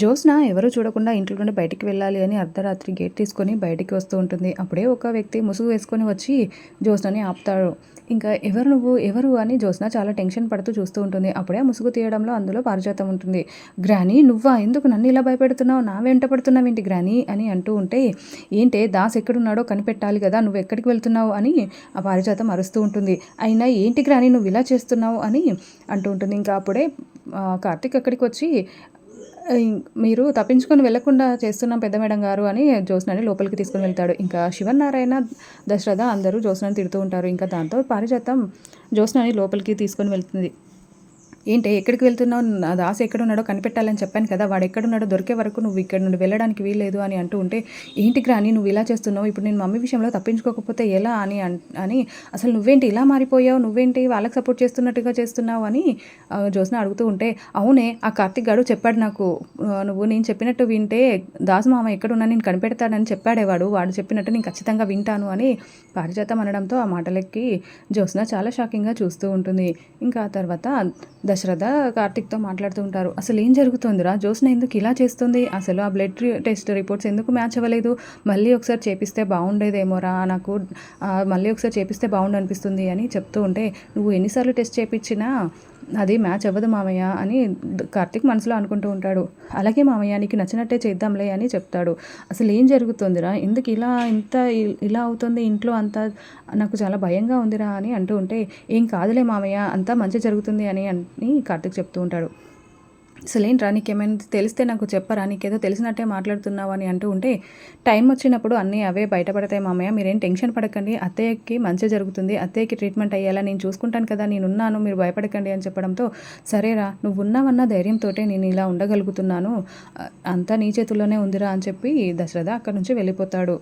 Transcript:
జ్యోత్స్న ఎవరు చూడకుండా ఇంట్లో నుండి బయటికి వెళ్ళాలి అని అర్ధరాత్రి గేట్ తీసుకొని బయటికి వస్తూ ఉంటుంది. అప్పుడే ఒక వ్యక్తి ముసుగు వేసుకొని వచ్చి జ్యోత్స్నని ఆపుతాడు. ఇంకా ఎవరు నువ్వు ఎవరు అని జ్యోత్స్న చాలా టెన్షన్ పడుతూ చూస్తూ ఉంటుంది. అప్పుడే ఆ ముసుగు తీయడంలో అందులో పారిజాతం ఉంటుంది. గ్రానీ నువ్వా, ఎందుకు నన్ను ఇలా భయపెడుతున్నావు, నా వెంట పడుతున్నావేంటి గ్రానీ అని అంటూ ఉంటే, ఏంటే దాస్ ఎక్కడున్నాడో కనిపెట్టాలి కదా, నువ్వు ఎక్కడికి వెళ్తున్నావు అని ఆ పారిజాతం అరుస్తూ ఉంటుంది. అయినా ఏంటి గ్రానీ నువ్వు ఇలా చేస్తున్నావు అని అంటూ ఉంటుంది. ఇంకా అప్పుడే కార్తీక్ అక్కడికి వచ్చి మీరు తప్పించుకొని వెళ్ళకుండా చేస్తున్నాం పెద్ద మేడం గారు అని జ్యోత్స్నని లోపలికి తీసుకొని వెళ్తాడు. ఇంకా శివనారాయణ, దశరథ అందరూ జ్యోత్స్నని తిడుతూ ఉంటారు. ఇంకా దాంతో పారిజాతం జ్యోత్స్నని లోపలికి తీసుకొని వెళ్తుంది. ఏంటి ఎక్కడికి వెళ్తున్నావు, నా దాసు ఎక్కడున్నాడో కనిపెట్టాలని చెప్పాను కదా, వాడు ఎక్కడున్నాడో దొరికే వరకు నువ్వు ఇక్కడ నుండి వెళ్ళడానికి వీల్లేదు అని అంటూ ఉంటే, ఏంటి గ్రాని నువ్వు ఇలా చేస్తున్నావు, ఇప్పుడు నేను మమ్మీ విషయంలో తప్పించుకోకపోతే ఎలా అని అని అసలు నువ్వేంటి ఇలా మారిపోయావు, నువ్వేంటి వాళ్ళకి సపోర్ట్ చేస్తున్నట్టుగా చేస్తున్నావు అని జ్యోత్స్న అడుగుతూ ఉంటే, అవునే ఆ కార్తిక్ గారు చెప్పాడు నాకు, నువ్వు నేను చెప్పినట్టు వింటే దాసు మామ ఎక్కడున్నా నేను కనిపెడతాడని చెప్పాడేవాడు, వాడు చెప్పినట్టు నేను ఖచ్చితంగా వింటాను అని పారిజాతం అనడంతో ఆ మాటలకి జ్యోత్స్న చాలా షాకింగ్గా చూస్తూ ఉంటుంది. ఇంకా ఆ తర్వాత దశరథ కార్తిక్తో మాట్లాడుతూ ఉంటారు. అసలు ఏం జరుగుతుందిరా, జ్యోత్స్న ఎందుకు ఇలా చేస్తుంది, అసలు ఆ బ్లడ్ టెస్ట్ రిపోర్ట్స్ ఎందుకు మ్యాచ్ అవ్వలేదు, మళ్ళీ ఒకసారి చేపిస్తే బాగుండేదేమోరా, నాకు మళ్ళీ ఒకసారి చేపిస్తే బాగుండు అనిపిస్తుంది అని చెప్తూ ఉంటే, నువ్వు ఎన్నిసార్లు టెస్ట్ చేయించినా అది మ్యాచ్ అవ్వదు మామయ్య అని కార్తిక్ మనసులో అనుకుంటూ ఉంటాడు. అలాగే మామయ్య నీకు నచ్చినట్టే చేద్దాంలే అని చెప్తాడు. అసలు ఏం జరుగుతుందిరా, ఎందుకు ఇలా అవుతుంది ఇంట్లో అంతా, నాకు చాలా భయంగా ఉందిరా అని అంటూ ఉంటే, ఏం కాదులే మామయ్య అంతా మంచి జరుగుతుంది అని కార్తిక్ చెప్తూ ఉంటాడు. అసలేంట్రా నీకేమైనా తెలిస్తే నాకు చెప్పరా, నీకేదో తెలిసినట్టే మాట్లాడుతున్నావు అని అంటూ ఉంటే, టైం వచ్చినప్పుడు అన్నీ అవే బయటపడతాయి మామయ్య, మీరేం టెన్షన్ పడకండి, అత్తయ్యకి మంచి జరుగుతుంది, అత్తయ్యకి ట్రీట్మెంట్ అయ్యేలా నేను చూసుకుంటాను కదా, నేనున్నాను, మీరు భయపడకండి అని చెప్పడంతో, సరేరా నువ్వు ఉన్నావన్న ధైర్యంతో నేను ఇలా ఉండగలుగుతున్నాను, అంతా నీ చేతుల్లోనే ఉందిరా అని చెప్పి దశరథ అక్కడి నుంచి వెళ్ళిపోతాడు.